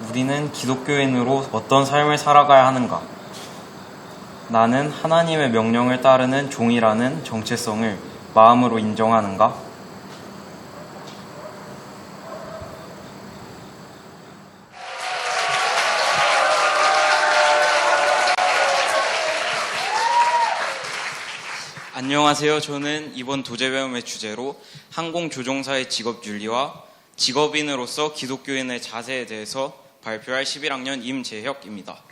우리는 기독교인으로 어떤 삶을 살아가야 하는가? 나는 하나님의 명령을 따르는 종이라는 정체성을 마음으로 인정하는가? 안녕하세요. 저는 이번 도제배움의 주제로 항공조종사의 직업윤리와 직업인으로서 기독교인의 자세에 대해서 발표할 11학년 임재혁입니다.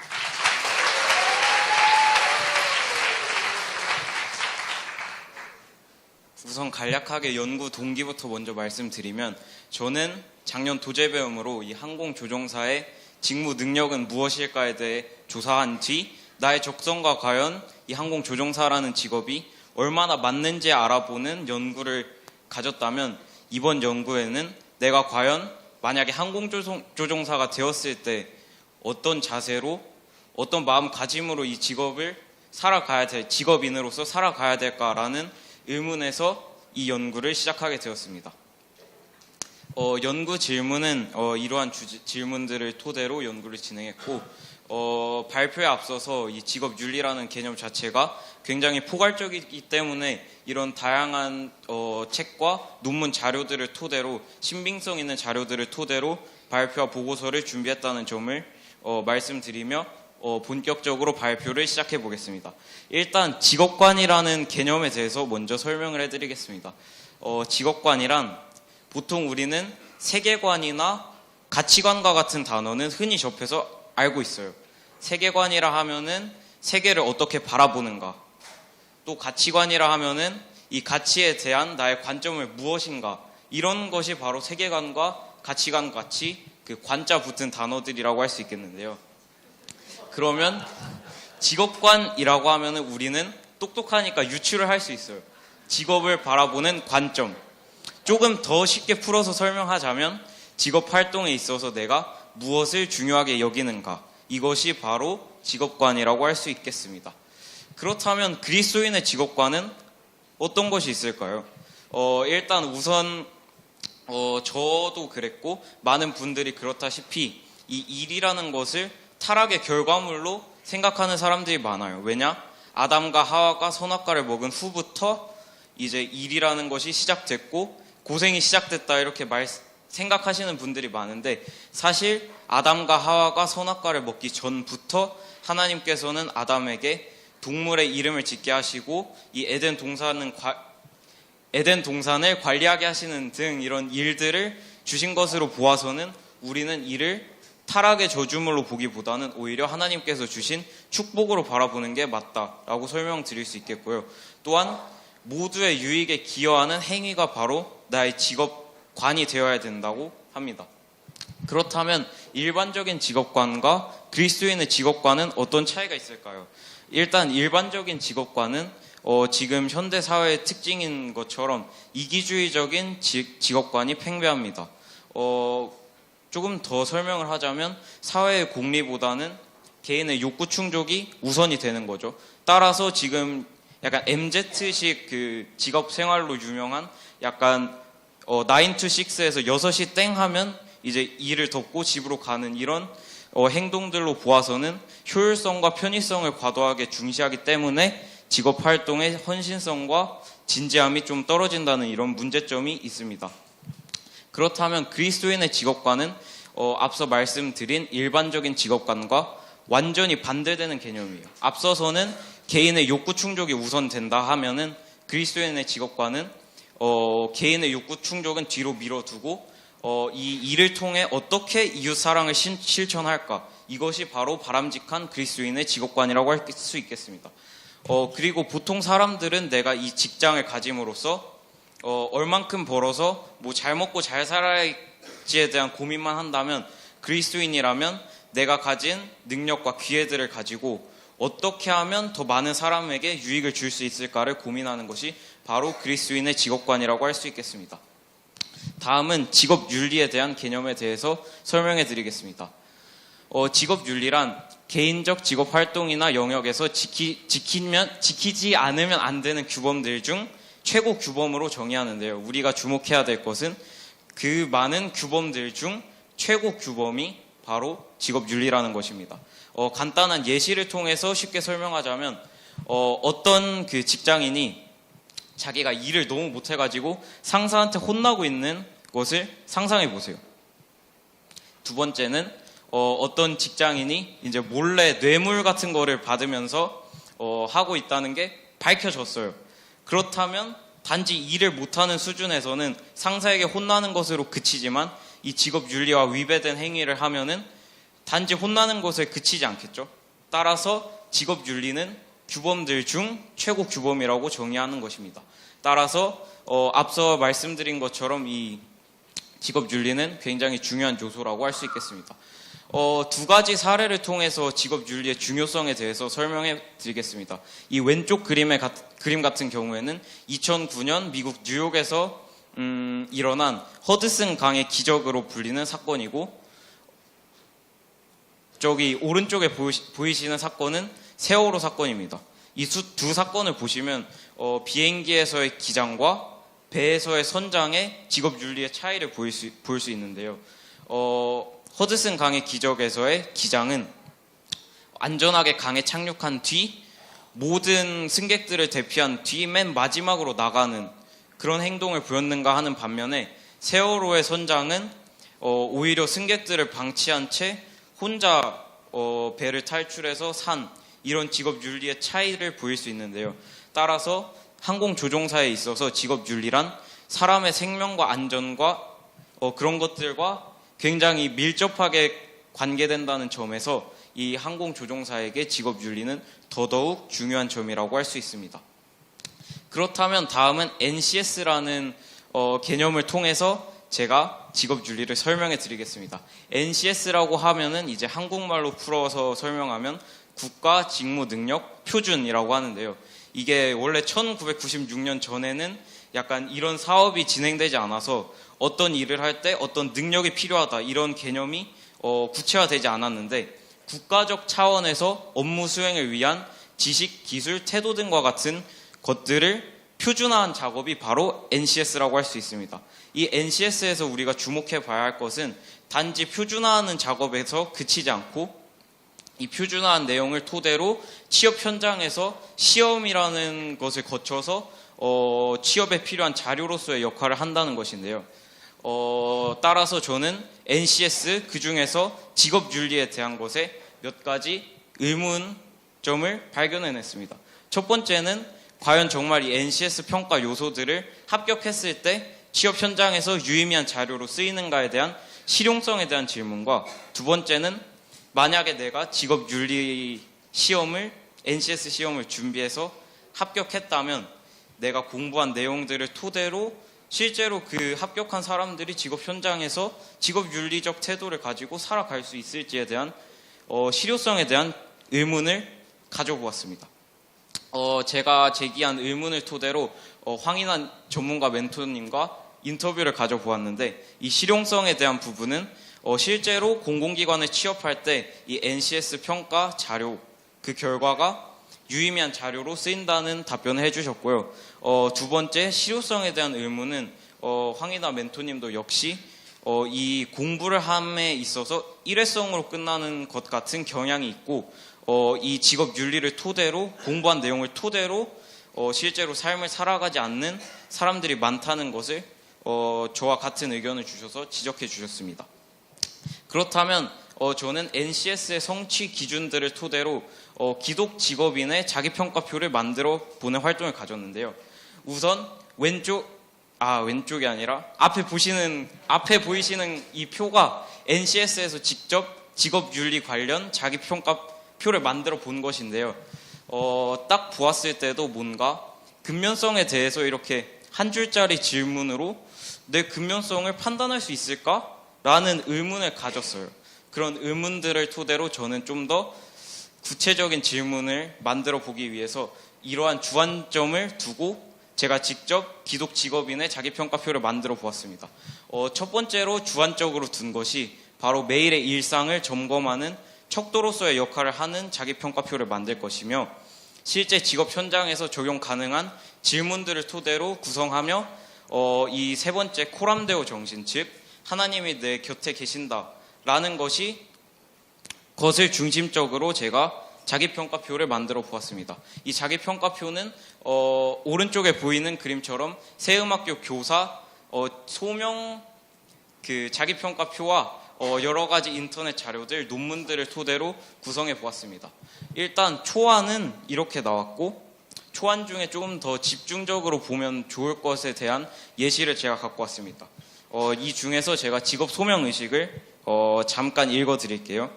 우선 간략하게 연구 동기부터 먼저 말씀드리면, 저는 작년 도제배움으로 이 항공조종사의 직무 능력은 무엇일까에 대해 조사한 뒤 나의 적성과 과연 이 항공조종사라는 직업이 얼마나 맞는지 알아보는 연구를 가졌다면, 이번 연구에는 내가 과연 만약에 항공조종사가 되었을 때 어떤 자세로, 어떤 마음가짐으로 이 직업을 살아가야 될, 직업인으로서 살아가야 될까라는 의문에서 이 연구를 시작하게 되었습니다. 연구 질문은 이러한 질문들을 토대로 연구를 진행했고, 발표에 앞서서 이 직업윤리라는 개념 자체가 굉장히 포괄적이기 때문에 이런 다양한 책과 논문 자료들을 토대로, 신빙성 있는 자료들을 토대로 발표와 보고서를 준비했다는 점을 말씀드리며 본격적으로 발표를 시작해 보겠습니다. 일단 직업관이라는 개념에 대해서 먼저 설명을 해드리겠습니다. 직업관이란, 보통 우리는 세계관이나 가치관과 같은 단어는 흔히 접해서 알고 있어요. 세계관이라 하면은 세계를 어떻게 바라보는가, 또 가치관이라 하면은 이 가치에 대한 나의 관점을 무엇인가, 이런 것이 바로 세계관과 가치관 같이 그 관자 붙은 단어들이라고 할 수 있겠는데요. 그러면 직업관이라고 하면은 우리는 똑똑하니까 유추를 할 수 있어요. 직업을 바라보는 관점. 조금 더 쉽게 풀어서 설명하자면, 직업 활동에 있어서 내가 무엇을 중요하게 여기는가, 이것이 바로 직업관이라고 할 수 있겠습니다. 그렇다면 그리스도인의 직업관은 어떤 것이 있을까요? 일단 우선 저도 그랬고 많은 분들이 그렇다시피 이 일이라는 것을 타락의 결과물로 생각하는 사람들이 많아요. 왜냐? 아담과 하와가 선악과를 먹은 후부터 이제 일이라는 것이 시작됐고 고생이 시작됐다, 이렇게 생각하시는 분들이 많은데, 사실 아담과 하와가 선악과를 먹기 전부터 하나님께서는 아담에게 동물의 이름을 짓게 하시고 이 에덴 동산을 관리하게 하시는 등 이런 일들을 주신 것으로 보아서는 우리는 이를 타락의 저주물로 보기보다는 오히려 하나님께서 주신 축복으로 바라보는 게 맞다라고 설명드릴 수 있겠고요. 또한 모두의 유익에 기여하는 행위가 바로 나의 직업관이 되어야 된다고 합니다. 그렇다면 일반적인 직업관과 그리스도인의 직업관은 어떤 차이가 있을까요? 일단 일반적인 직업관은 지금 현대 사회의 특징인 것처럼 이기주의적인 직업관이 팽배합니다. 조금 더 설명을 하자면 사회의 공리보다는 개인의 욕구 충족이 우선이 되는 거죠. 따라서 지금 약간 MZ식 그 직업 생활로 유명한 약간 9 to 6에서 6시 땡 하면 이제 일을 덮고 집으로 가는 이런 행동들로 보아서는 효율성과 편의성을 과도하게 중시하기 때문에 직업 활동의 헌신성과 진지함이 좀 떨어진다는 이런 문제점이 있습니다. 그렇다면 그리스도인의 직업관은 앞서 말씀드린 일반적인 직업관과 완전히 반대되는 개념이에요. 앞서서는 개인의 욕구 충족이 우선된다 하면은 그리스도인의 직업관은 개인의 욕구 충족은 뒤로 밀어두고 이 일을 통해 어떻게 이웃 사랑을 실천할까, 이것이 바로 바람직한 그리스도인의 직업관이라고 할 수 있겠습니다. 그리고 보통 사람들은 내가 이 직장을 가짐으로써 얼만큼 벌어서 뭐 잘 먹고 잘 살아야지에 대한 고민만 한다면, 그리스도인이라면 내가 가진 능력과 기회들을 가지고 어떻게 하면 더 많은 사람에게 유익을 줄 수 있을까를 고민하는 것이 바로 그리스도인의 직업관이라고 할 수 있겠습니다. 다음은 직업윤리에 대한 개념에 대해서 설명해 드리겠습니다. 직업윤리란 개인적 직업활동이나 영역에서 지키지 않으면 안 되는 규범들 중 최고 규범으로 정의하는데요. 우리가 주목해야 될 것은 그 많은 규범들 중 최고 규범이 바로 직업윤리라는 것입니다. 간단한 예시를 통해서 쉽게 설명하자면 어떤 그 직장인이 자기가 일을 너무 못해가지고 상사한테 혼나고 있는 것을 상상해 보세요. 두 번째는 어떤 직장인이 이제 몰래 뇌물 같은 거를 받으면서 하고 있다는 게 밝혀졌어요. 그렇다면 단지 일을 못하는 수준에서는 상사에게 혼나는 것으로 그치지만 이 직업윤리와 위배된 행위를 하면은 단지 혼나는 것에 그치지 않겠죠. 따라서 직업윤리는 규범들 중 최고 규범이라고 정의하는 것입니다. 따라서 앞서 말씀드린 것처럼 이 직업윤리는 굉장히 중요한 요소라고 할 수 있겠습니다. 두 가지 사례를 통해서 직업윤리의 중요성에 대해서 설명해 드리겠습니다. 이 왼쪽 그림 같은 경우에는 2009년 미국 뉴욕에서 일어난 허드슨 강의 기적으로 불리는 사건이고, 저기 오른쪽에 보이시는 사건은 세월호 사건입니다. 이 두 사건을 보시면 비행기에서의 기장과 배에서의 선장의 직업윤리의 차이를 볼 수 있는데요. 허드슨 강의 기적에서의 기장은 안전하게 강에 착륙한 뒤 모든 승객들을 대피한 뒤 맨 마지막으로 나가는 그런 행동을 보였는가 하는 반면에, 세월호의 선장은 오히려 승객들을 방치한 채 혼자 배를 탈출해서 산, 이런 직업윤리의 차이를 보일 수 있는데요. 따라서 항공조종사에 있어서 직업윤리란 사람의 생명과 안전과 그런 것들과 굉장히 밀접하게 관계된다는 점에서 이 항공조종사에게 직업윤리는 더더욱 중요한 점이라고 할 수 있습니다. 그렇다면 다음은 NCS라는 개념을 통해서 제가 직업윤리를 설명해 드리겠습니다. NCS라고 하면은 이제 한국말로 풀어서 설명하면 국가 직무 능력 표준이라고 하는데요. 이게 원래 1996년 전에는 약간 이런 사업이 진행되지 않아서 어떤 일을 할 때 어떤 능력이 필요하다, 이런 개념이 구체화되지 않았는데, 국가적 차원에서 업무 수행을 위한 지식, 기술, 태도 등과 같은 것들을 표준화한 작업이 바로 NCS라고 할 수 있습니다. 이 NCS에서 우리가 주목해 봐야 할 것은 단지 표준화하는 작업에서 그치지 않고 이 표준화한 내용을 토대로 취업 현장에서 시험이라는 것을 거쳐서 취업에 필요한 자료로서의 역할을 한다는 것인데요. 따라서 저는 NCS 그중에서 직업윤리에 대한 것에 몇 가지 의문점을 발견해냈습니다. 첫 번째는 과연 정말 이 NCS 평가 요소들을 합격했을 때 취업 현장에서 유의미한 자료로 쓰이는가에 대한 실용성에 대한 질문과, 두 번째는 만약에 내가 직업윤리 시험을, NCS 시험을 준비해서 합격했다면 내가 공부한 내용들을 토대로 실제로 그 합격한 사람들이 직업 현장에서 직업윤리적 태도를 가지고 살아갈 수 있을지에 대한 실효성에 대한 의문을 가져보았습니다. 제가 제기한 의문을 토대로 황인환 전문가 멘토님과 인터뷰를 가져보았는데, 이 실용성에 대한 부분은 실제로 공공기관에 취업할 때 이 NCS 평가 자료, 그 결과가 유의미한 자료로 쓰인다는 답변을 해주셨고요. 두 번째, 실효성에 대한 의문은 황인하 멘토님도 역시 이 공부를 함에 있어서 일회성으로 끝나는 것 같은 경향이 있고, 이 직업 윤리를 토대로 공부한 내용을 토대로 실제로 삶을 살아가지 않는 사람들이 많다는 것을 저와 같은 의견을 주셔서 지적해 주셨습니다. 그렇다면 저는 NCS의 성취 기준들을 토대로 기독 직업인의 자기평가표를 만들어 보는 활동을 가졌는데요. 우선 왼쪽이 아니라 앞에 보이시는 이 표가 NCS에서 직접 직업윤리 관련 자기평가표를 만들어 본 것인데요. 딱 보았을 때도 뭔가 근면성에 대해서 이렇게 한 줄짜리 질문으로 내 근면성을 판단할 수 있을까? 라는 의문을 가졌어요. 그런 의문들을 토대로 저는 좀 더 구체적인 질문을 만들어 보기 위해서 이러한 주안점을 두고 제가 직접 기독 직업인의 자기평가표를 만들어 보았습니다. 첫 번째로 주안적으로 둔 것이 바로 매일의 일상을 점검하는 척도로서의 역할을 하는 자기평가표를 만들 것이며, 실제 직업 현장에서 적용 가능한 질문들을 토대로 구성하며 이 세 번째 코람데오 정신, 즉 하나님이 내 곁에 계신다 라는 것이 것을 중심적으로 제가 자기평가표를 만들어 보았습니다. 이 자기평가표는 오른쪽에 보이는 그림처럼 새음악교 교사 소명 자기평가표와 여러 가지 인터넷 자료들, 논문들을 토대로 구성해 보았습니다. 일단 초안은 이렇게 나왔고, 초안 중에 조금 더 집중적으로 보면 좋을 것에 대한 예시를 제가 갖고 왔습니다. 이 중에서 제가 직업 소명 의식을 잠깐 읽어 드릴게요.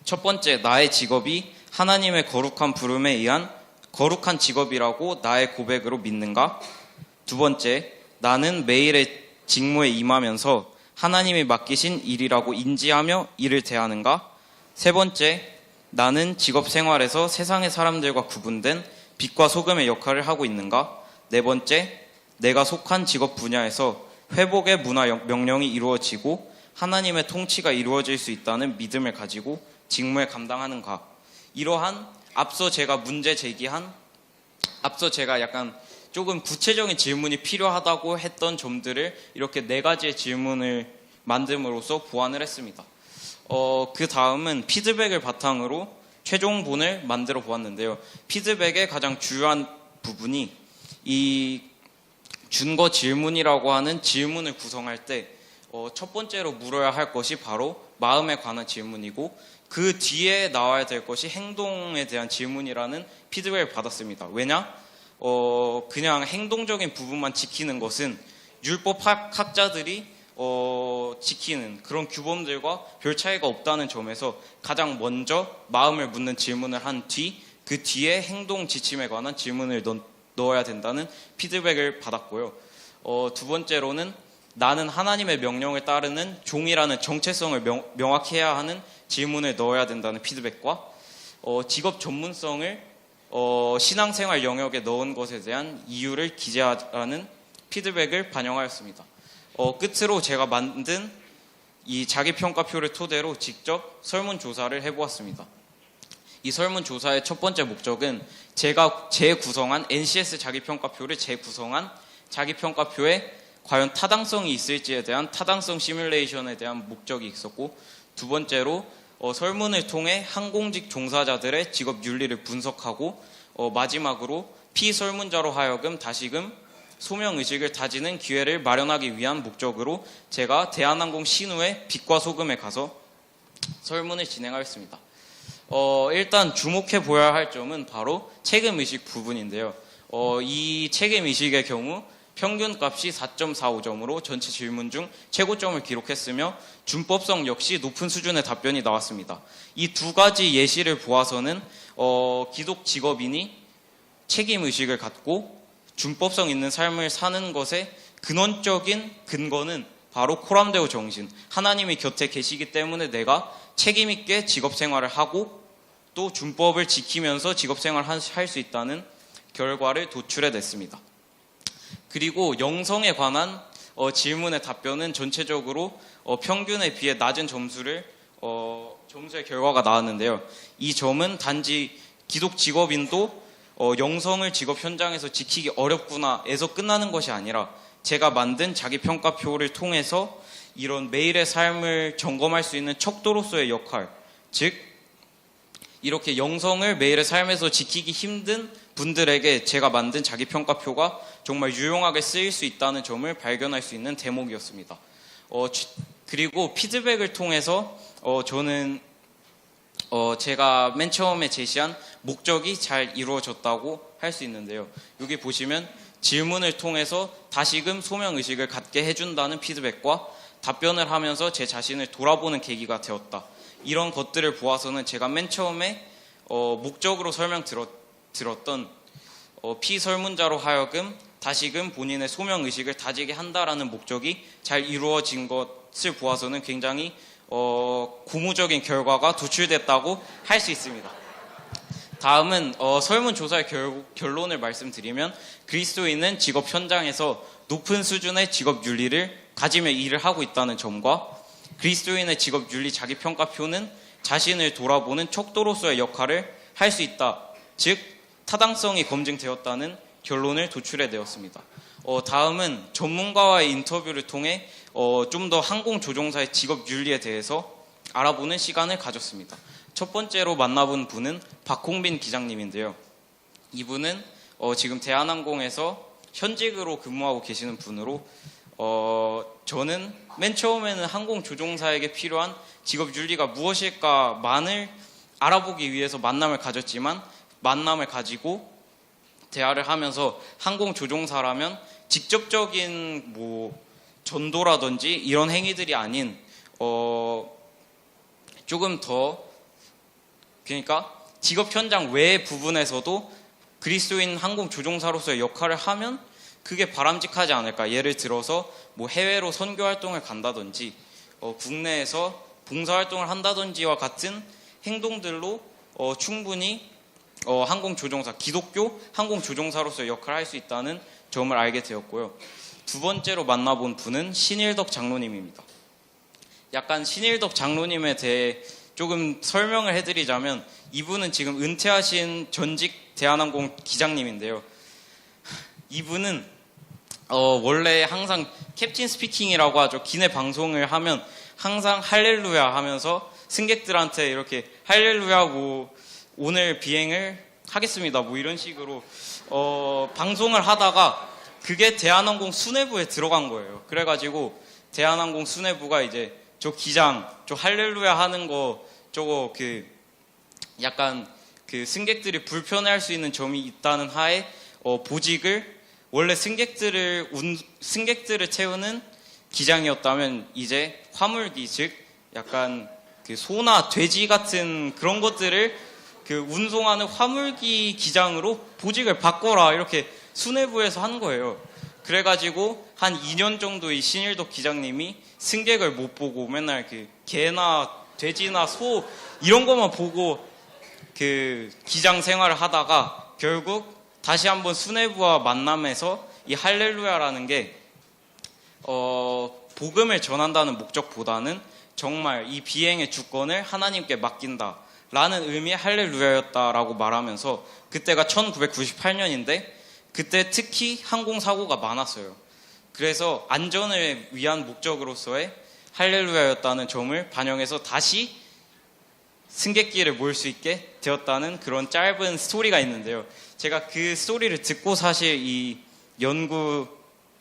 첫 번째, 나의 직업이 하나님의 거룩한 부름에 의한 거룩한 직업이라고 나의 고백으로 믿는가? 두 번째, 나는 매일의 직무에 임하면서 하나님이 맡기신 일이라고 인지하며 일을 대하는가? 세 번째, 나는 직업 생활에서 세상의 사람들과 구분된 빛과 소금의 역할을 하고 있는가? 네 번째, 내가 속한 직업 분야에서 회복의 문화 명령이 이루어지고 하나님의 통치가 이루어질 수 있다는 믿음을 가지고 직무에 감당하는가? 이러한 앞서 제가 약간 조금 구체적인 질문이 필요하다고 했던 점들을 이렇게 네 가지의 질문을 만듦으로써 보완을 했습니다. 그 다음은 피드백을 바탕으로 최종본을 만들어 보았는데요. 피드백의 가장 주요한 부분이 이 준거 질문이라고 하는 질문을 구성할 때 첫 번째로 물어야 할 것이 바로 마음에 관한 질문이고, 그 뒤에 나와야 될 것이 행동에 대한 질문이라는 피드백을 받았습니다. 왜냐? 그냥 행동적인 부분만 지키는 것은 율법학자들이 지키는 그런 규범들과 별 차이가 없다는 점에서 가장 먼저 마음을 묻는 질문을 한 뒤, 그 뒤에 행동 지침에 관한 질문을 넣어야 된다는 피드백을 받았고요. 두 번째로는 나는 하나님의 명령을 따르는 종이라는 정체성을 명확해야 하는 질문을 넣어야 된다는 피드백과 직업 전문성을 신앙생활 영역에 넣은 것에 대한 이유를 기재하라는 피드백을 반영하였습니다. 끝으로 제가 만든 이 자기평가표를 토대로 직접 설문조사를 해보았습니다. 이 설문조사의 첫 번째 목적은 제가 재구성한 NCS 자기평가표를 재구성한 자기평가표에 과연 타당성이 있을지에 대한 타당성 시뮬레이션에 대한 목적이 있었고, 두 번째로 설문을 통해 항공직 종사자들의 직업 윤리를 분석하고, 마지막으로 피설문자로 하여금 다시금 소명의식을 다지는 기회를 마련하기 위한 목적으로 제가 대한항공 신우의 빛과 소금에 가서 설문을 진행하였습니다. 일단 주목해 보아야 할 점은 바로 책임의식 부분인데요. 이 책임의식의 경우 평균값이 4.45점으로 전체 질문 중 최고점을 기록했으며 준법성 역시 높은 수준의 답변이 나왔습니다. 이 두 가지 예시를 보아서는 기독 직업인이 책임의식을 갖고 준법성 있는 삶을 사는 것의 근원적인 근거는 바로 코람데오 정신, 하나님이 곁에 계시기 때문에 내가 책임있게 직업생활을 하고 또 준법을 지키면서 직업생활을 할 수 있다는 결과를 도출해냈습니다. 그리고 영성에 관한 질문의 답변은 전체적으로 평균에 비해 낮은 점수의 결과가 나왔는데요. 이 점은 단지 기독 직업인도 영성을 직업 현장에서 지키기 어렵구나에서 끝나는 것이 아니라 제가 만든 자기평가표를 통해서 이런 매일의 삶을 점검할 수 있는 척도로서의 역할, 즉 이렇게 영성을 매일의 삶에서 지키기 힘든 분들에게 제가 만든 자기평가표가 정말 유용하게 쓰일 수 있다는 점을 발견할 수 있는 대목이었습니다. 그리고 피드백을 통해서 저는 제가 맨 처음에 제시한 목적이 잘 이루어졌다고 할 수 있는데요. 여기 보시면 질문을 통해서 다시금 소명의식을 갖게 해준다는 피드백과 답변을 하면서 제 자신을 돌아보는 계기가 되었다. 이런 것들을 보아서는 제가 맨 처음에 목적으로 설명드렸던 피설문자로 하여금 다시금 본인의 소명의식을 다지게 한다라는 목적이 잘 이루어진 것을 보아서는 굉장히 고무적인 결과가 도출됐다고 할 수 있습니다. 다음은 설문조사의 결론을 말씀드리면 그리스도인은 직업 현장에서 높은 수준의 직업 윤리를 가지며 일을 하고 있다는 점과 그리스도인의 직업 윤리 자기평가표는 자신을 돌아보는 척도로서의 역할을 할 수 있다. 즉 타당성이 검증되었다는 결론을 도출해내었습니다. 다음은 전문가와의 인터뷰를 통해 좀 더 항공조종사의 직업 윤리에 대해서 알아보는 시간을 가졌습니다. 첫 번째로 만나본 분은 박홍빈 기장님인데요. 이분은 지금 대한항공에서 현직으로 근무하고 계시는 분으로 저는 맨 처음에는 항공조종사에게 필요한 직업 윤리가 무엇일까만을 알아보기 위해서 만남을 가졌지만 만남을 가지고 대화를 하면서 항공조종사라면 직접적인 전도라든지 이런 행위들이 아닌 조금 더 그러니까 직업 현장 외의 부분에서도 그리스도인 항공조종사로서의 역할을 하면 그게 바람직하지 않을까. 예를 들어서 해외로 선교 활동을 간다든지 국내에서 봉사활동을 한다든지와 같은 행동들로 충분히 항공조종사, 기독교 항공조종사로서의 역할을 할 수 있다는 점을 알게 되었고요. 두 번째로 만나본 분은 신일덕 장로님입니다. 약간 신일덕 장로님에 대해 조금 설명을 해드리자면 이분은 지금 은퇴하신 전직 대한항공 기장님인데요. 이분은 원래 항상 캡틴 스피킹이라고 하죠. 기내 방송을 하면 항상 할렐루야 하면서 승객들한테 이렇게 할렐루야 오늘 비행을 하겠습니다 이런 식으로 방송을 하다가 그게 대한항공 수뇌부에 들어간 거예요. 그래가지고 대한항공 수뇌부가 이제 저 기장 저 할렐루야 하는 거 저거 약간 승객들이 불편해할 수 있는 점이 있다는 하에 보직을 원래 승객들을 채우는 기장이었다면 이제 화물기 즉 약간 소나 돼지 같은 그런 것들을 운송하는 화물기 기장으로 보직을 바꿔라 이렇게 수뇌부에서 한 거예요. 그래가지고 한 2년 정도 이 신일덕 기장님이 승객을 못 보고 맨날 개나 돼지나 소 이런 것만 보고 기장 생활을 하다가 결국 다시 한번 수뇌부와 만남에서 이 할렐루야라는 게 복음을 전한다는 목적보다는 정말 이 비행의 주권을 하나님께 맡긴다 라는 의미의 할렐루야였다라고 말하면서 그때가 1998년인데 그때 특히 항공사고가 많았어요. 그래서 안전을 위한 목적으로서의 할렐루야였다는 점을 반영해서 다시 승객기를 모을 수 있게 되었다는 그런 짧은 스토리가 있는데요. 제가 그 스토리를 듣고 사실 이 연구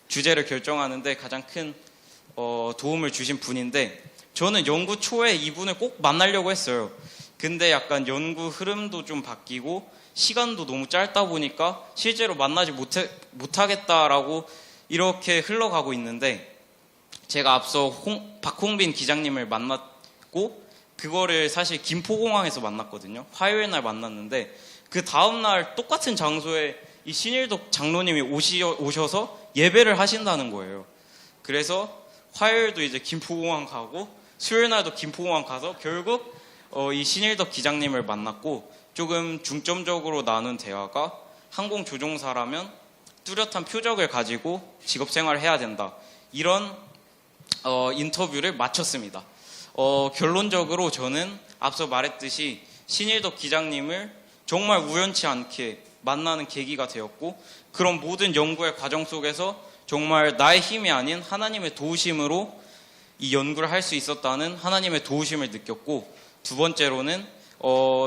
주제를 결정하는데 가장 큰 도움을 주신 분인데 저는 연구 초에 이분을 꼭 만나려고 했어요. 근데 약간 연구 흐름도 좀 바뀌고 시간도 너무 짧다 보니까 실제로 만나지 못하겠다라고 이렇게 흘러가고 있는데 제가 앞서 박홍빈 기장님을 만났고 그거를 사실 김포공항에서 만났거든요. 화요일 날 만났는데 그 다음날 똑같은 장소에 이 신일덕 장로님이 오셔서 예배를 하신다는 거예요. 그래서 화요일도 이제 김포공항 가고 수요일 날도 김포공항 가서 결국 이 신일덕 기장님을 만났고 조금 중점적으로 나눈 대화가 항공조종사라면 뚜렷한 표적을 가지고 직업생활을 해야 된다. 이런 인터뷰를 마쳤습니다. 결론적으로 저는 앞서 말했듯이 신일덕 기장님을 정말 우연치 않게 만나는 계기가 되었고 그런 모든 연구의 과정 속에서 정말 나의 힘이 아닌 하나님의 도우심으로 이 연구를 할 수 있었다는 하나님의 도우심을 느꼈고 두 번째로는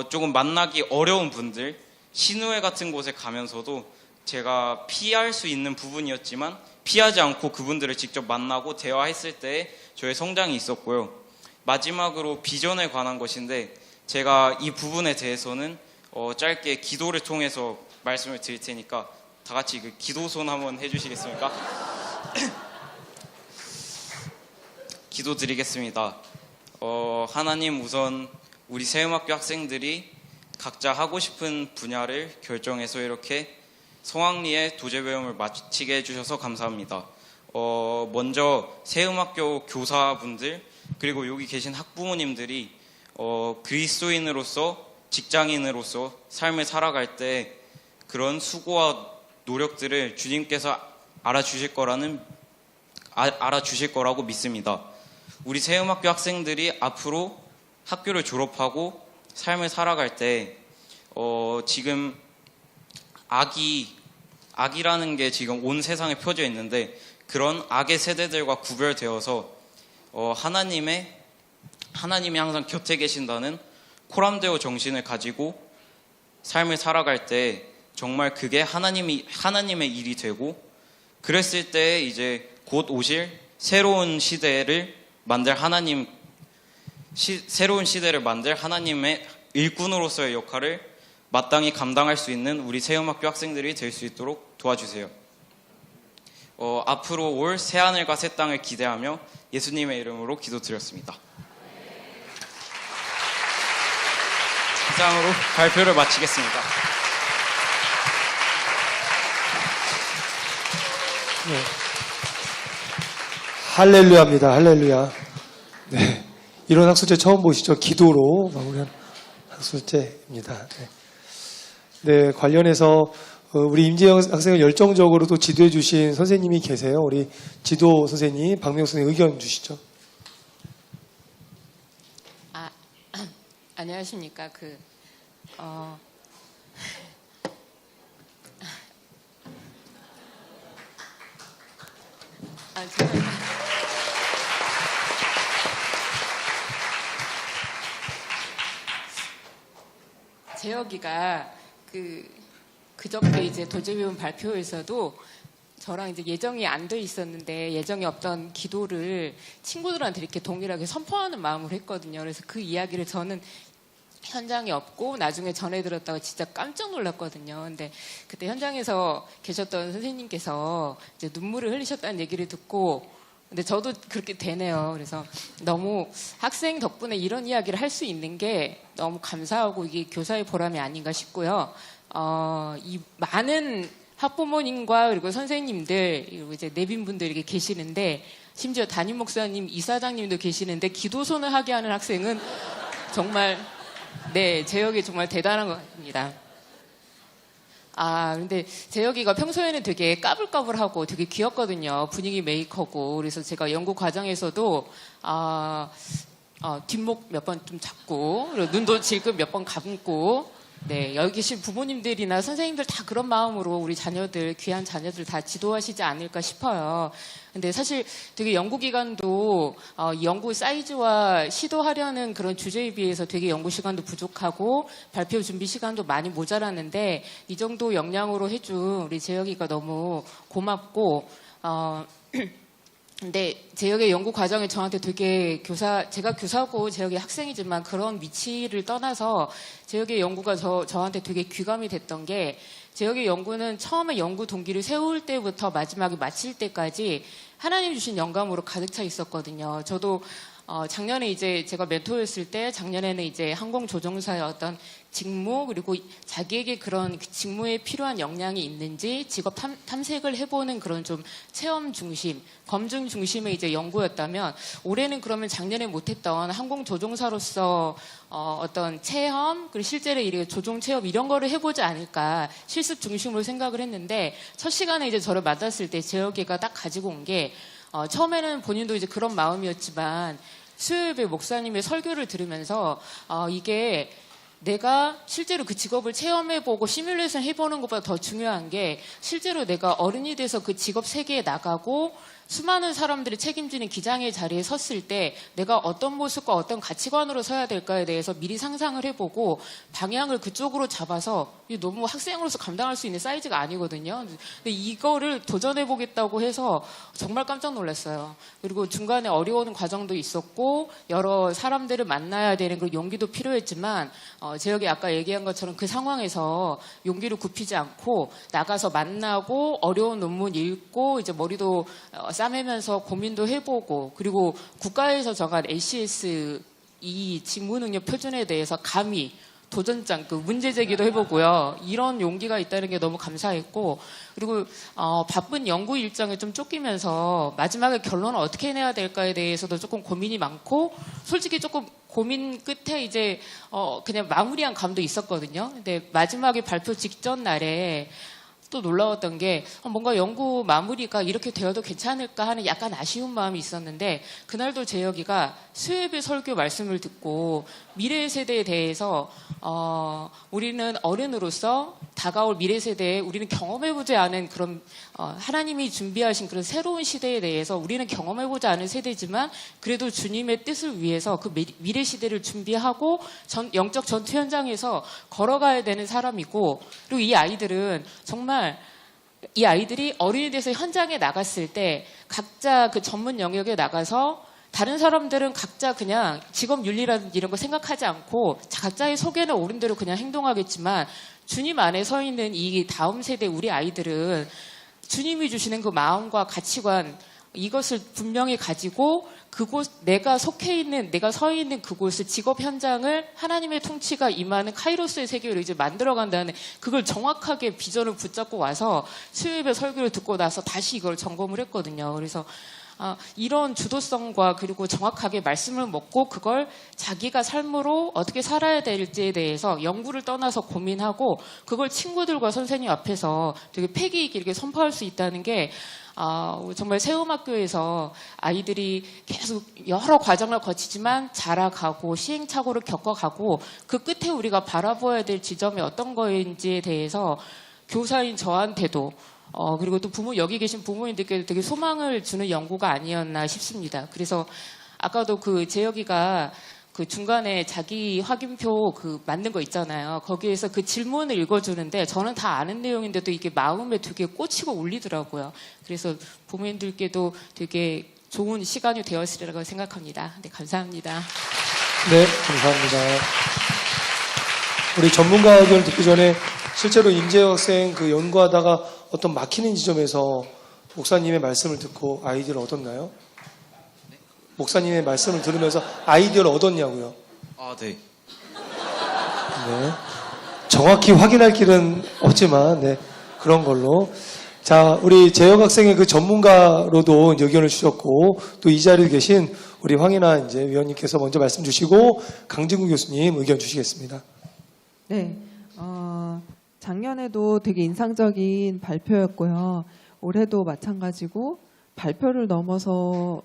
조금 만나기 어려운 분들 신우회 같은 곳에 가면서도 제가 피할 수 있는 부분이었지만 피하지 않고 그분들을 직접 만나고 대화했을 때 저의 성장이 있었고요. 마지막으로 비전에 관한 것인데 제가 이 부분에 대해서는 짧게 기도를 통해서 말씀을 드릴 테니까 다 같이 기도손 한번 해주시겠습니까? 기도드리겠습니다. 하나님 우선 우리 세음학교 학생들이 각자 하고 싶은 분야를 결정해서 이렇게 성황리에 도제배움을 마치게 해주셔서 감사합니다. 먼저 세음학교 교사분들 그리고 여기 계신 학부모님들이 그리스도인으로서 직장인으로서 삶을 살아갈 때 그런 수고와 노력들을 주님께서 알아주실 거라고 믿습니다. 우리 세음학교 학생들이 앞으로 학교를 졸업하고 삶을 살아갈 때 지금 악이라는 게 지금 온 세상에 펴져 있는데 그런 악의 세대들과 구별되어서 하나님의 하나님이 항상 곁에 계신다는 코람데오 정신을 가지고 삶을 살아갈 때 정말 그게 하나님의 일이 되고, 그랬을 때 이제 곧 오실 새로운 시대를 만들 하나님의 일꾼으로서의 역할을 마땅히 감당할 수 있는 우리 세움학교 학생들이 될 수 있도록 도와주세요. 앞으로 올 새하늘과 새 땅을 기대하며 예수님의 이름으로 기도드렸습니다. 이상으로 발표를 마치겠습니다. 네. 할렐루야입니다. 할렐루야. 네. 이런 학술제 처음 보시죠? 기도로 마무리한 학술제입니다. 네. 네, 관련해서 우리 임지영 학생을 열정적으로 또 지도해 주신 선생님이 계세요. 우리 지도 선생님, 박명 선생님 의견 주시죠. 안녕하십니까. 재혁이가 그저께 이제 도제비원 발표에서도 저랑 이제 예정이 안 돼 있었는데 예정이 없던 기도를 친구들한테 이렇게 동일하게 선포하는 마음으로 했거든요. 그래서 그 이야기를 저는 현장에 없고 나중에 전해 들었다가 진짜 깜짝 놀랐거든요. 근데 그때 현장에서 계셨던 선생님께서 이제 눈물을 흘리셨다는 얘기를 듣고, 근데 저도 그렇게 되네요. 그래서 너무 학생 덕분에 이런 이야기를 할 수 있는 게 너무 감사하고 이게 교사의 보람이 아닌가 싶고요. 이 많은 학부모님과 그리고 선생님들, 그리고 이제 내빈분들 이렇게 계시는데, 심지어 담임 목사님, 이사장님도 계시는데 기도손을 하게 하는 학생은 정말 네, 재혁이 정말 대단한 것 같습니다. 근데 재혁이가 평소에는 되게 까불까불하고 되게 귀엽거든요. 분위기 메이커고. 그래서 제가 연구 과정에서도 뒷목 몇 번 좀 잡고, 그리고 눈도 질끈 몇 번 감고, 네, 여기 계신 부모님들이나 선생님들 다 그런 마음으로 우리 자녀들, 귀한 자녀들 다 지도하시지 않을까 싶어요. 근데 사실 되게 연구기간도 연구 사이즈와 시도하려는 그런 주제에 비해서 되게 연구 시간도 부족하고 발표 준비 시간도 많이 모자랐는데, 이 정도 역량으로 해준 우리 재혁이가 너무 고맙고, 근데 재혁의 연구 과정이 저한테 되게 제가 교사고 재혁이 학생이지만 그런 위치를 떠나서 재혁의 연구가 저한테 되게 귀감이 됐던 게, 재혁의 연구는 처음에 연구 동기를 세울 때부터 마지막에 마칠 때까지 하나님 주신 영감으로 가득 차 있었거든요. 저도 작년에 이제 제가 멘토였을 때, 작년에는 이제 항공조종사의 어떤 직무, 그리고 자기에게 그런 직무에 필요한 역량이 있는지 직업 탐색을 해보는 그런 좀 체험 중심, 검증 중심의 이제 연구였다면, 올해는 그러면 작년에 못했던 항공조종사로서 어떤 체험, 그리고 실제로 이렇게 조종 체험 이런 거를 해보지 않을까, 실습 중심으로 생각을 했는데, 첫 시간에 이제 저를 만났을 때 재혁이가 딱 가지고 온 게, 처음에는 본인도 이제 그런 마음이었지만 수요일에 목사님의 설교를 들으면서 이게 내가 실제로 그 직업을 체험해보고 시뮬레이션 해보는 것보다 더 중요한 게, 실제로 내가 어른이 돼서 그 직업 세계에 나가고 수많은 사람들이 책임지는 기장의 자리에 섰을 때 내가 어떤 모습과 어떤 가치관으로 서야 될까에 대해서 미리 상상을 해보고 방향을 그쪽으로 잡아서, 너무 학생으로서 감당할 수 있는 사이즈가 아니거든요. 근데 이거를 도전해보겠다고 해서 정말 깜짝 놀랐어요. 그리고 중간에 어려운 과정도 있었고 여러 사람들을 만나야 되는 그런 용기도 필요했지만, 재혁이 아까 얘기한 것처럼 그 상황에서 용기를 굽히지 않고 나가서 만나고 어려운 논문 읽고 이제 머리도 싸매면서 고민도 해보고, 그리고 국가에서 정한 ACS 이 직무능력 표준에 대해서 감히 도전장, 문제 제기도 해보고요. 이런 용기가 있다는 게 너무 감사했고, 그리고 바쁜 연구 일정에 좀 쫓기면서 마지막에 결론을 어떻게 내야 될까에 대해서도 조금 고민이 많고, 솔직히 조금 고민 끝에 이제 그냥 마무리한 감도 있었거든요. 근데 마지막에 발표 직전 날에 또 놀라웠던 게, 뭔가 연구 마무리가 이렇게 되어도 괜찮을까 하는 약간 아쉬운 마음이 있었는데, 그날도 재혁이가 수요일 설교 말씀을 듣고 미래의 세대에 대해서 우리는 어른으로서 다가올 미래 세대에 우리는 경험해보지 않은 그런 하나님이 준비하신 그런 새로운 시대에 대해서 우리는 경험해보지 않은 세대지만 그래도 주님의 뜻을 위해서 그 미래 시대를 준비하고 영적 전투 현장에서 걸어가야 되는 사람이고, 그리고 이 아이들은 정말 이 아이들이 어른이 돼서 현장에 나갔을 때 각자 그 전문 영역에 나가서 다른 사람들은 각자 그냥 직업 윤리라든지 이런 거 생각하지 않고 각자의 속에는 옳은 대로 그냥 행동하겠지만 주님 안에 서 있는 이 다음 세대 우리 아이들은 주님이 주시는 그 마음과 가치관 이것을 분명히 가지고 그곳 내가 속해 있는 내가 서 있는 그곳을 직업 현장을 하나님의 통치가 임하는 카이로스의 세계로 이제 만들어간다는 그걸 정확하게 비전을 붙잡고 와서 수요예배 설교를 듣고 나서 다시 이걸 점검을 했거든요. 그래서 이런 주도성과 그리고 정확하게 말씀을 먹고 그걸 자기가 삶으로 어떻게 살아야 될지에 대해서 연구를 떠나서 고민하고 그걸 친구들과 선생님 앞에서 되게 패기 있게 이렇게 선포할 수 있다는 게 정말 세움학교에서 아이들이 계속 여러 과정을 거치지만 자라가고 시행착오를 겪어가고 그 끝에 우리가 바라보아야 될 지점이 어떤 거인지에 대해서 교사인 저한테도 그리고 또 여기 계신 부모님들께도 되게 소망을 주는 연구가 아니었나 싶습니다. 그래서 아까도 그 재혁이가 그 중간에 자기 확인표 그 만든 거 있잖아요. 거기에서 그 질문을 읽어주는데 저는 다 아는 내용인데도 이게 마음에 되게 꽂히고 울리더라고요. 그래서 부모님들께도 되게 좋은 시간이 되었으리라고 생각합니다. 네, 감사합니다. 네, 감사합니다. 우리 전문가 의견을 듣기 전에 실제로 임재혁 학생 그 연구하다가 어떤 막히는 지점에서 목사님의 말씀을 듣고 아이디어를 얻었나요? 목사님의 말씀을 들으면서 아이디어를 얻었냐고요? 네. 네. 정확히 확인할 길은 없지만, 네. 그런 걸로. 자, 우리 재혁 학생의 그 전문가로도 이제 의견을 주셨고, 또 이 자리에 계신 우리 황인아 이제 위원님께서 먼저 말씀 주시고, 강진구 교수님 의견 주시겠습니다. 네. 작년에도 되게 인상적인 발표였고요. 올해도 마찬가지고, 발표를 넘어서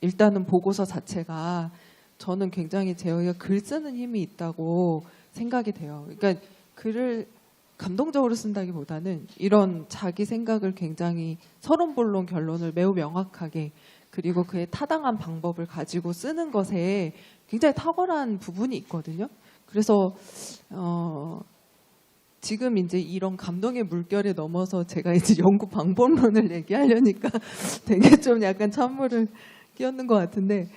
일단은 보고서 자체가 저는 굉장히 재혁이가 글 쓰는 힘이 있다고 생각이 돼요. 그러니까 글을 감동적으로 쓴다기보다는 이런 자기 생각을 굉장히 서론본론 결론을 매우 명확하게 그리고 그의 타당한 방법을 가지고 쓰는 것에 굉장히 탁월한 부분이 있거든요. 그래서 지금 이제 이런 감동의 물결에 넘어서 제가 이제 연구 방법론을 얘기하려니까 되게 좀 약간 찬물을 끼얹는 것 같은데,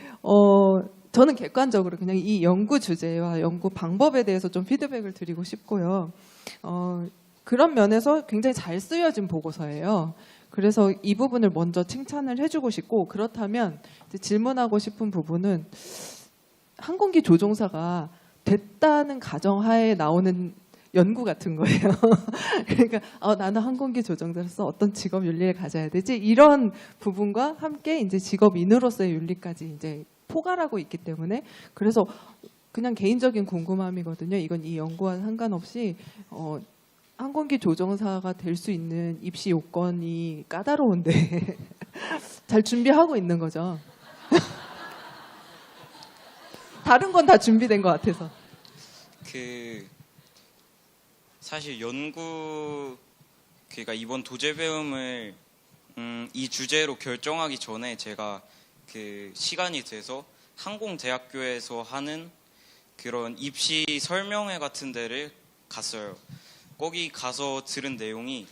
저는 객관적으로 그냥 이 연구 주제와 연구 방법에 대해서 좀 피드백을 드리고 싶고요. 그런 면에서 굉장히 잘 쓰여진 보고서예요. 그래서 이 부분을 먼저 칭찬을 해주고 싶고, 그렇다면 이제 질문하고 싶은 부분은 항공기 조종사가 됐다는 가정하에 나오는 연구 같은 거예요. 그러니까 나는 항공기 조종사로서 어떤 직업 윤리를 가져야 되지? 이런 부분과 함께 이제 직업인으로서의 윤리까지 이제 포괄하고 있기 때문에 그래서 그냥 개인적인 궁금함이거든요. 이건 이 연구와 상관없이 항공기 조종사가 될 수 있는 입시 요건이 까다로운데 잘 준비하고 있는 거죠. 다른 건 다 준비된 것 같아서. 사실 그러니까 이번 도제 배움을 이 주제로 결정하기 전에 제가 그 시간이 돼서 항공대학교에서 하는 그런 입시 설명회 같은 데를 갔어요. 거기 가서 들은 내용이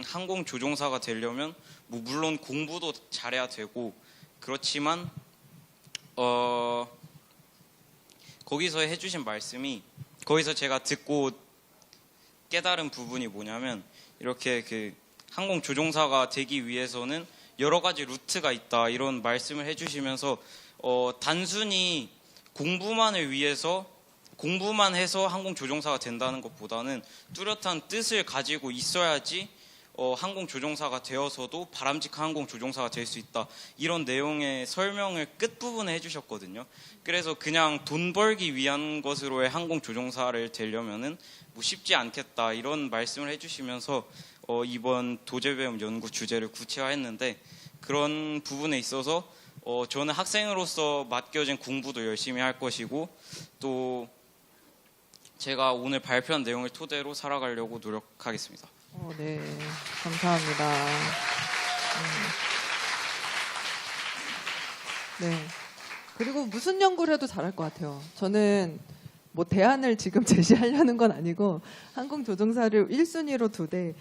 항공조종사가 되려면 뭐 물론 공부도 잘해야 되고 그렇지만 거기서 해주신 말씀이 거기서 제가 듣고 깨달은 부분이 뭐냐면 이렇게 그 항공조종사가 되기 위해서는 여러 가지 루트가 있다 이런 말씀을 해주시면서 단순히 공부만 해서 항공조종사가 된다는 것보다는 뚜렷한 뜻을 가지고 있어야지 항공조종사가 되어서도 바람직한 항공조종사가 될 수 있다 이런 내용의 설명을 끝부분에 해주셨거든요. 그래서 그냥 돈 벌기 위한 것으로의 항공조종사를 되려면은 뭐 쉽지 않겠다 이런 말씀을 해주시면서 이번 도제배움 연구 주제를 구체화했는데 그런 부분에 있어서 저는 학생으로서 맡겨진 공부도 열심히 할 것이고 또 제가 오늘 발표한 내용을 토대로 살아가려고 노력하겠습니다. 네, 감사합니다. 네. 그리고 무슨 연구를 해도 잘할 것 같아요. 저는 뭐 대안을 지금 제시하려는 건 아니고 항공조종사를 1순위로 두되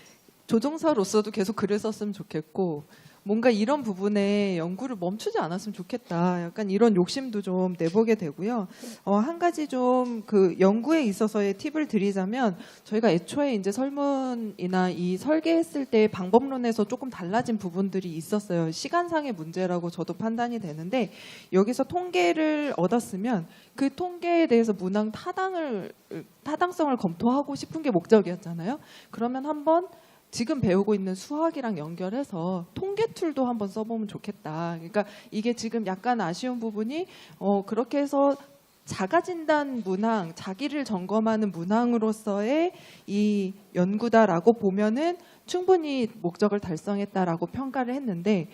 조종사로서도 계속 글을 썼으면 좋겠고 뭔가 이런 부분에 연구를 멈추지 않았으면 좋겠다. 약간 이런 욕심도 좀 내보게 되고요. 한 가지 좀 그 연구에 있어서의 팁을 드리자면 저희가 애초에 이제 설문이나 이 설계했을 때 방법론에서 조금 달라진 부분들이 있었어요. 시간상의 문제라고 저도 판단이 되는데 여기서 통계를 얻었으면 그 통계에 대해서 문항 타당성을 검토하고 싶은 게 목적이었잖아요. 그러면 한번 지금 배우고 있는 수학이랑 연결해서 통계 툴도 한번 써보면 좋겠다. 그러니까 이게 지금 약간 아쉬운 부분이 그렇게 해서 자가진단 문항, 자기를 점검하는 문항으로서의 이 연구다라고 보면은 충분히 목적을 달성했다라고 평가를 했는데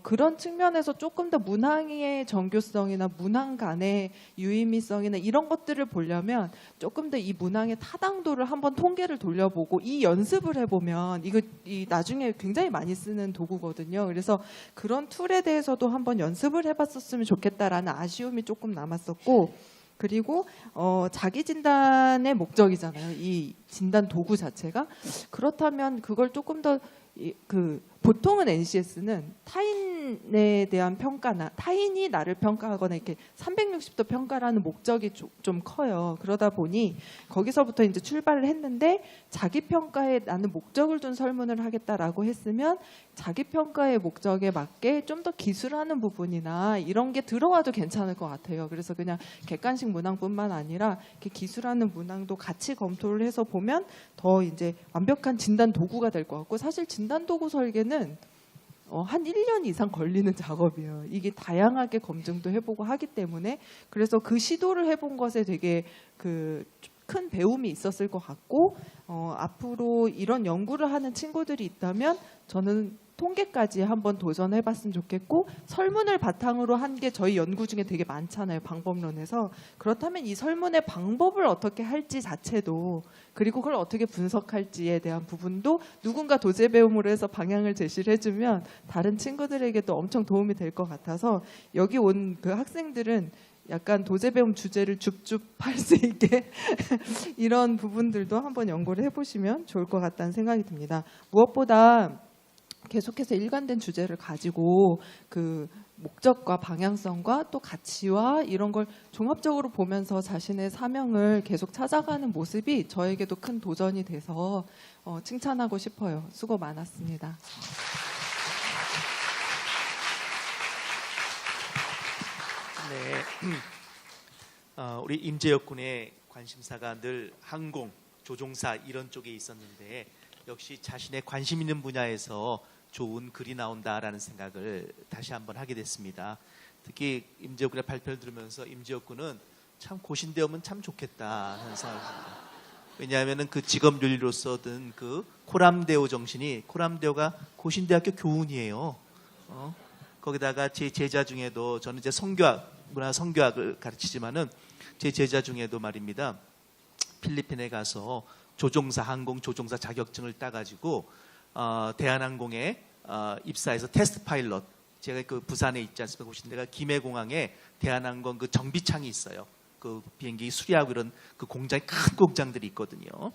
그런 측면에서 조금 더 문항의 정교성이나 문항 간의 유의미성이나 이런 것들을 보려면 조금 더 이 문항의 타당도를 한번 통계를 돌려보고 이 연습을 해보면 이거 나중에 굉장히 많이 쓰는 도구거든요. 그래서 그런 툴에 대해서도 한번 연습을 해봤었으면 좋겠다라는 아쉬움이 조금 남았었고 그리고 자기 진단의 목적이잖아요. 이 진단 도구 자체가 그렇다면 그걸 조금 더 보통은 NCS는 타인에 대한 평가나 타인이 나를 평가하거나 이렇게 360도 평가라는 목적이 좀 커요. 그러다 보니 거기서부터 이제 출발을 했는데 자기 평가에 나는 목적을 둔 설문을 하겠다라고 했으면 자기 평가의 목적에 맞게 좀 더 기술하는 부분이나 이런 게 들어와도 괜찮을 것 같아요. 그래서 그냥 객관식 문항뿐만 아니라 이렇게 기술하는 문항도 같이 검토를 해서 보면 더 이제 완벽한 진단 도구가 될 것 같고 사실 진단 도구 설계는 한 1년 이상 걸리는 작업이에요. 이게 다양하게 검증도 해보고 하기 때문에 그래서 그 시도를 해본 것에 되게 큰 배움이 있었을 것 같고 앞으로 이런 연구를 하는 친구들이 있다면 저는 통계까지 한번 도전해봤으면 좋겠고 설문을 바탕으로 한 게 저희 연구 중에 되게 많잖아요. 방법론에서. 그렇다면 이 설문의 방법을 어떻게 할지 자체도 그리고 그걸 어떻게 분석할지에 대한 부분도 누군가 도제 배움으로 해서 방향을 제시를 해주면 다른 친구들에게도 엄청 도움이 될 것 같아서 여기 온 그 학생들은 약간 도제 배움 주제를 줍줍할 수 있게 이런 부분들도 한번 연구를 해보시면 좋을 것 같다는 생각이 듭니다. 무엇보다 계속해서 일관된 주제를 가지고 그 목적과 방향성과 또 가치와 이런 걸 종합적으로 보면서 자신의 사명을 계속 찾아가는 모습이 저에게도 큰 도전이 돼서 칭찬하고 싶어요. 수고 많았습니다. 네, 우리 임재혁 군의 관심사가 늘 항공, 조종사 이런 쪽에 있었는데 역시 자신의 관심 있는 분야에서 좋은 글이 나온다라는 생각을 다시 한번 하게 됐습니다. 특히 임재혁 군의 발표를 들으면서 임재혁 군은 참 고신대하면 참 좋겠다 하는 생각을 합니다. 왜냐하면 그 직업 윤리로서 든 그 코람데오 정신이 코람데오가 고신대학교 교훈이에요. 거기다가 제 제자 중에도 저는 이제 문화 성교학을 가르치지만은 제 제자 중에도 말입니다. 필리핀에 가서 항공 조종사 자격증을 따가지고 대한항공에 입사해서 테스트 파일럿 제가 그 부산에 있지 않습니까? 보신 데가 김해공항에 대한항공 그 정비창이 있어요. 그 비행기 수리하고 이런 그 공장이 큰 공장들이 있거든요.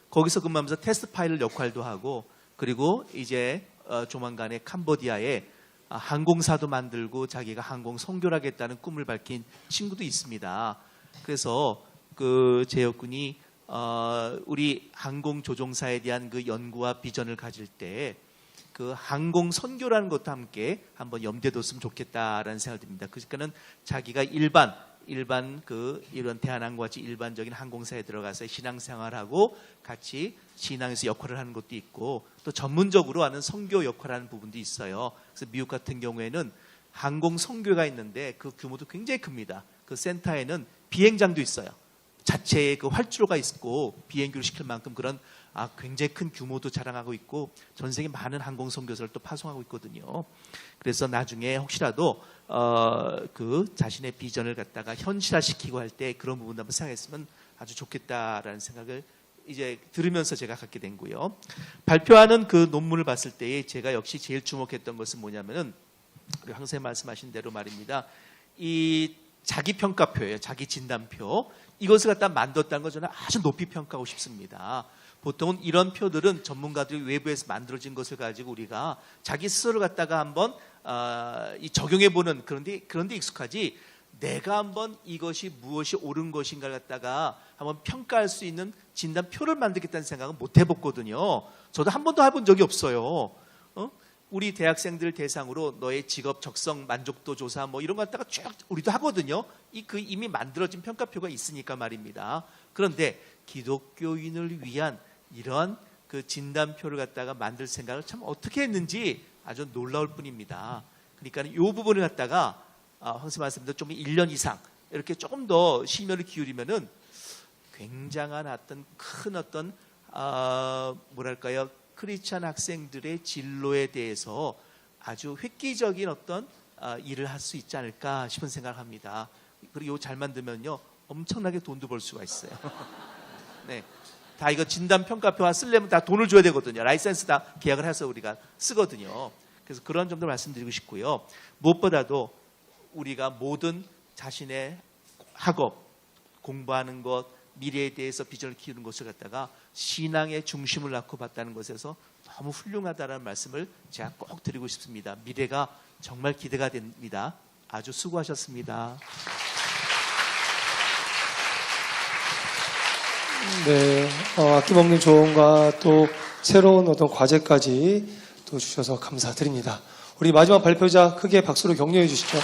거기서 근무하면서 테스트 파일럿 역할도 하고 그리고 이제 조만간에 캄보디아에 항공사도 만들고 자기가 항공 선교를 하겠다는 꿈을 밝힌 친구도 있습니다. 그래서 그 재혁 군이 우리 항공 조종사에 대한 그 연구와 비전을 가질 때 그 항공 선교라는 것도 함께 한번 염두에 뒀으면 좋겠다라는 생각이 듭니다. 그러니까는 자기가 이런 대한항공 같이 일반적인 항공사에 들어가서 신앙생활하고 같이 신앙에서 역할을 하는 것도 있고 또 전문적으로 하는 선교 역할을 하는 부분도 있어요. 그래서 미국 같은 경우에는 항공 선교가 있는데 그 규모도 굉장히 큽니다. 그 센터에는 비행장도 있어요. 자체의 그 활주로가 있고 비행기를 시킬 만큼 그런 굉장히 큰 규모도 자랑하고 있고 전 세계 많은 항공 선교사를 또 파송하고 있거든요. 그래서 나중에 혹시라도 그 자신의 비전을 갖다가 현실화시키고 할 때 그런 부분도 한번 생각했으면 아주 좋겠다라는 생각을 이제 들으면서 제가 갖게 된 거고요. 발표하는 그 논문을 봤을 때 제가 역시 제일 주목했던 것은 뭐냐면은 우리 황 선생님 말씀하신 대로 말입니다. 이 자기 평가표예요. 자기 진단표. 이것을 갖다 만들었다는 걸 저는 아주 높이 평가하고 싶습니다. 보통은 이런 표들은 전문가들이 외부에서 만들어진 것을 가지고 우리가 자기 스스로를 갖다가 한번 이 적용해보는 그런데 익숙하지 내가 한번 이것이 무엇이 옳은 것인가를 갖다가 한번 평가할 수 있는 진단표를 만들겠다는 생각은 못 해봤거든요. 저도 한 번도 해본 적이 없어요. 우리 대학생들 대상으로 너의 직업 적성 만족도 조사 뭐 이런 거 갖다가 쭉 우리도 하거든요. 이미 만들어진 평가표가 있으니까 말입니다. 그런데 기독교인을 위한 이런 그 진단표를 갖다가 만들 생각을 참 어떻게 했는지 아주 놀라울 뿐입니다. 그러니까 이 부분을 갖다가 황 선생님 말씀대로 좀 1년 이상 이렇게 조금 더 심혈을 기울이면은 굉장한 큰 뭐랄까요 크리스찬 학생들의 진로에 대해서 아주 획기적인 일을 할 수 있지 않을까 싶은 생각을 합니다. 그리고 이거 잘 만들면요 엄청나게 돈도 벌 수가 있어요. 네, 다 이거 진단 평가표와 쓰려면 다 돈을 줘야 되거든요. 라이센스 다 계약을 해서 우리가 쓰거든요. 그래서 그런 점도 말씀드리고 싶고요. 무엇보다도 우리가 모든 자신의 학업, 공부하는 것, 미래에 대해서 비전을 키우는 것을 갖다가 신앙의 중심을 낳고 봤다는 것에서 너무 훌륭하다는 말씀을 제가 꼭 드리고 싶습니다. 미래가 정말 기대가 됩니다. 아주 수고하셨습니다. 네, 아낌없는 조언과 또 새로운 어떤 과제까지 또 주셔서 감사드립니다. 우리 마지막 발표자 크게 박수로 격려해 주시죠.